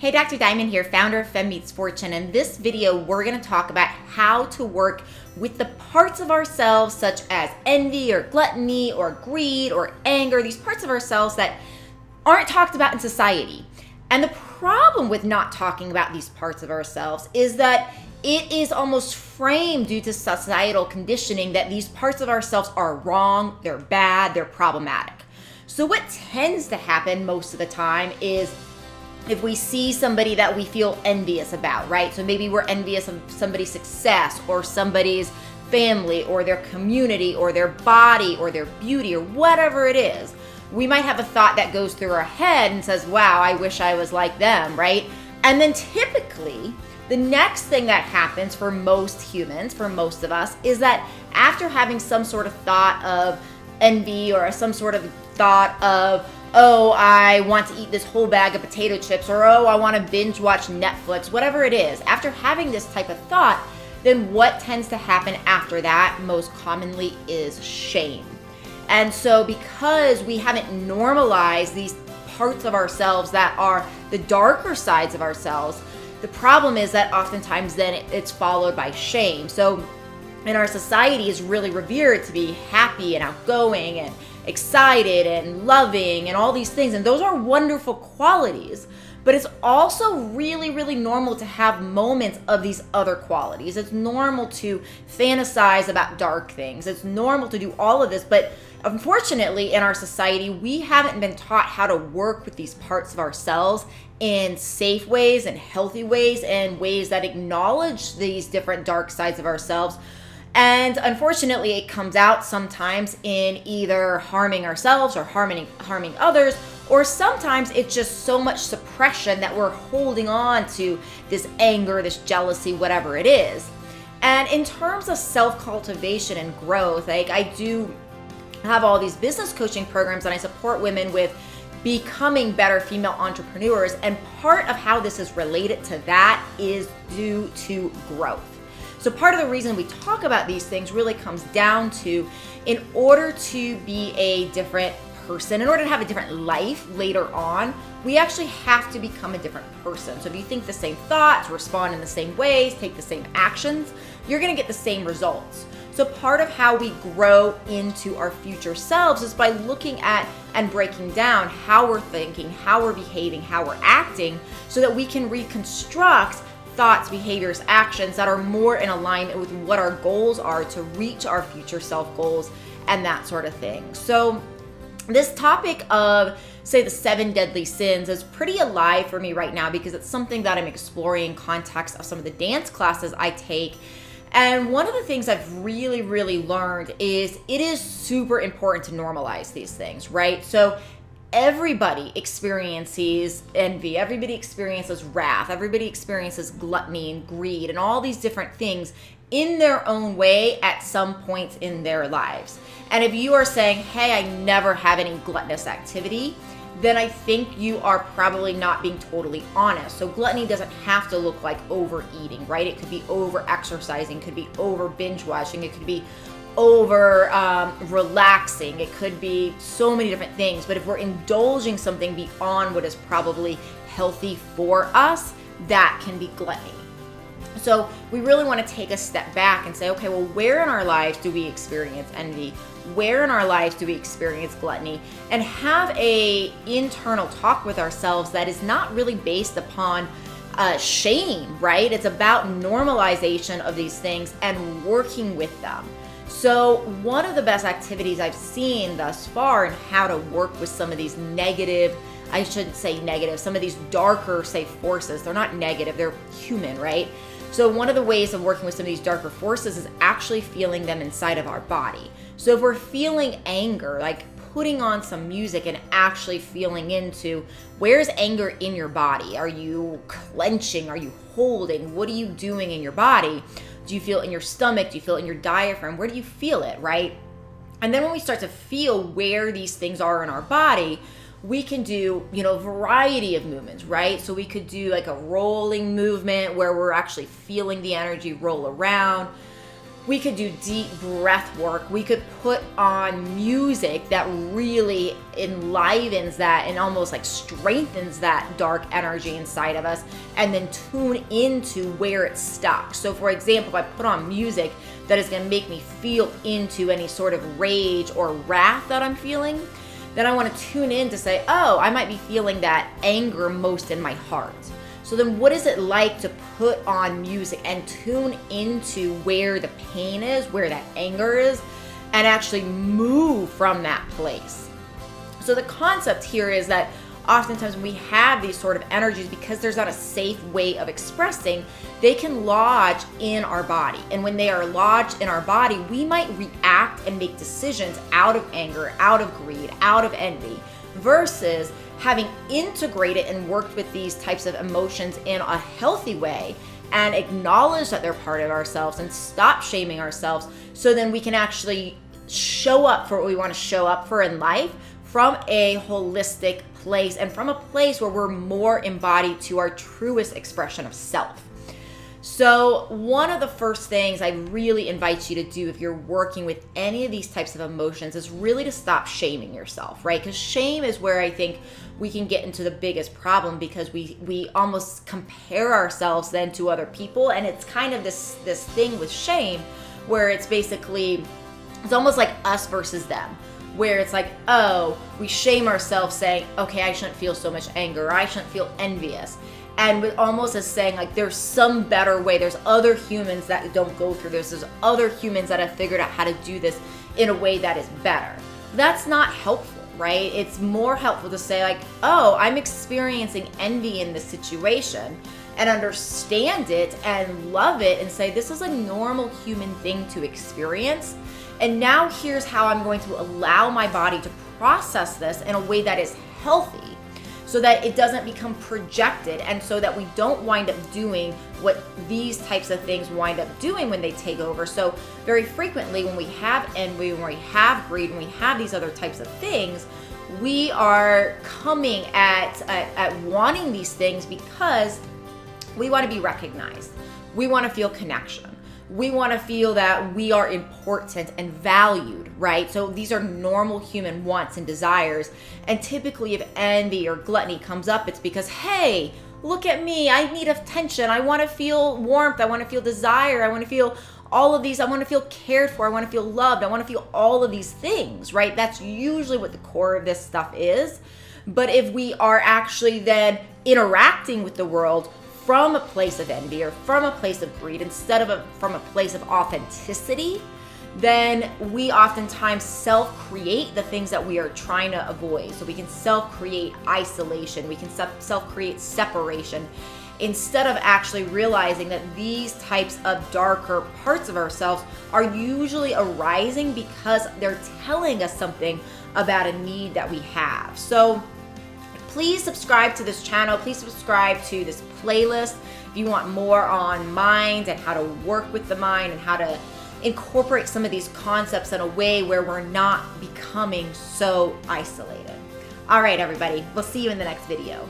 Hey, Dr. Diamond here, founder of Femme Meets Fortune. In this video, we're going to talk about how to work with the parts of ourselves such as envy or gluttony or greed or anger, these parts of ourselves that aren't talked about in society. And the problem with not talking about these parts of ourselves is that it is almost framed due to societal conditioning that these parts of ourselves are wrong, they're bad, they're problematic. So what tends to happen most of the time is if we see somebody that we feel envious about, right? So maybe we're envious of somebody's success or somebody's family or their community or their body or their beauty or whatever it is. We might have a thought that goes through our head and says, wow, I wish I was like them, right? And then typically, the next thing that happens for most humans, for most of us, is that after having some sort of thought of envy or some sort of thought of, oh, I want to eat this whole bag of potato chips, or oh, I want to binge watch Netflix, whatever it is. After having this type of thought, then what tends to happen after that most commonly is shame. And so because we haven't normalized these parts of ourselves that are the darker sides of ourselves, the problem is that oftentimes then it's followed by shame. So in our society, is really revered to be happy and outgoing and excited and loving and all these things. And those are wonderful qualities, but it's also really, really normal to have moments of these other qualities. It's normal to fantasize about dark things. It's normal to do all of this, but unfortunately in our society, we haven't been taught how to work with these parts of ourselves in safe ways and healthy ways and ways that acknowledge these different dark sides of ourselves. And unfortunately, it comes out sometimes in either harming ourselves or harming others, or sometimes it's just so much suppression that we're holding on to this anger, this jealousy, whatever it is. And in terms of self-cultivation and growth, like I do have all these business coaching programs and I support women with becoming better female entrepreneurs. And part of how this is related to that is due to growth. So part of the reason we talk about these things really comes down to, in order to be a different person, in order to have a different life later on, we actually have to become a different person. So if you think the same thoughts, respond in the same ways, take the same actions, you're gonna get the same results. So part of how we grow into our future selves is by looking at and breaking down how we're thinking, how we're behaving, how we're acting, so that we can reconstruct thoughts, behaviors, actions that are more in alignment with what our goals are to reach our future self goals and that sort of thing. So this topic of, say, the 7 deadly sins is pretty alive for me right now because it's something that I'm exploring in context of some of the dance classes I take. And one of the things I've really, really learned is it is super important to normalize these things, right? So everybody experiences envy, everybody experiences wrath, everybody experiences gluttony and greed and all these different things in their own way at some points in their lives. And if you are saying, hey, I never have any gluttonous activity, then I think you are probably not being totally honest. So gluttony doesn't have to look like overeating, right? It could be over exercising, could be over binge watching, it could be over relaxing, it could be so many different things. But if we're indulging something beyond what is probably healthy for us, that can be gluttony. So we really want to take a step back and say, okay, well, where in our lives do we experience envy? Where in our lives do we experience gluttony? And have a internal talk with ourselves that is not really based upon shame, right? It's about normalization of these things and working with them. So one of the best activities I've seen thus far in how to work with some of these negative, I shouldn't say negative, some of these darker, say, forces. They're not negative, they're human, right? So one of the ways of working with some of these darker forces is actually feeling them inside of our body. So if we're feeling anger, like putting on some music and actually feeling into, where's anger in your body? Are you clenching? Are you holding? What are you doing in your body? Do you feel it in your stomach? Do you feel it in your diaphragm? Where do you feel it, right? And then when we start to feel where these things are in our body, we can do, a variety of movements, right? So we could do like a rolling movement where we're actually feeling the energy roll around. We could do deep breath work. We could put on music that really enlivens that and almost like strengthens that dark energy inside of us, and then tune into where it's stuck. So for example, if I put on music that is going to make me feel into any sort of rage or wrath that I'm feeling, then I want to tune in to say, oh, I might be feeling that anger most in my heart. So then what is it like to put on music and tune into where the pain is, where that anger is, and actually move from that place? So the concept here is that oftentimes when we have these sort of energies, because there's not a safe way of expressing, they can lodge in our body. And when they are lodged in our body, we might react and make decisions out of anger, out of greed, out of envy, versus having integrated and worked with these types of emotions in a healthy way and acknowledge that they're part of ourselves and stop shaming ourselves, so then we can actually show up for what we want to show up for in life from a holistic place and from a place where we're more embodied to our truest expression of self. So one of the first things I really invite you to do if you're working with any of these types of emotions is really to stop shaming yourself, right? Because shame is where I think we can get into the biggest problem, because we almost compare ourselves then to other people. And it's kind of this thing with shame where it's basically, it's almost like us versus them, where it's like, oh, we shame ourselves saying, okay, I shouldn't feel so much anger, or I shouldn't feel envious. And with almost as saying like there's some better way, there's other humans that don't go through this, there's other humans that have figured out how to do this in a way that is better. That's not helpful, right? It's more helpful to say like, oh, I'm experiencing envy in this situation, and understand it and love it and say this is a normal human thing to experience. And now here's how I'm going to allow my body to process this in a way that is healthy, so that it doesn't become projected, and so that we don't wind up doing what these types of things wind up doing when they take over. So very frequently when we have envy, when we have greed, when we have these other types of things, we are coming at wanting these things because we want to be recognized. We want to feel connection. We want to feel that we are important and valued, right? So these are normal human wants and desires. And typically if envy or gluttony comes up, it's because, hey, look at me. I need attention. I want to feel warmth. I want to feel desire. I want to feel all of these. I want to feel cared for. I want to feel loved. I want to feel all of these things, right? That's usually what the core of this stuff is. But if we are actually then interacting with the world from a place of envy or from a place of greed instead of from a place of authenticity, then we oftentimes self-create the things that we are trying to avoid. So we can self-create isolation, we can self-create separation, instead of actually realizing that these types of darker parts of ourselves are usually arising because they're telling us something about a need that we have. So please subscribe to this channel. Please subscribe to this playlist if you want more on mind and how to work with the mind and how to incorporate some of these concepts in a way where we're not becoming so isolated. All right, everybody. We'll see you in the next video.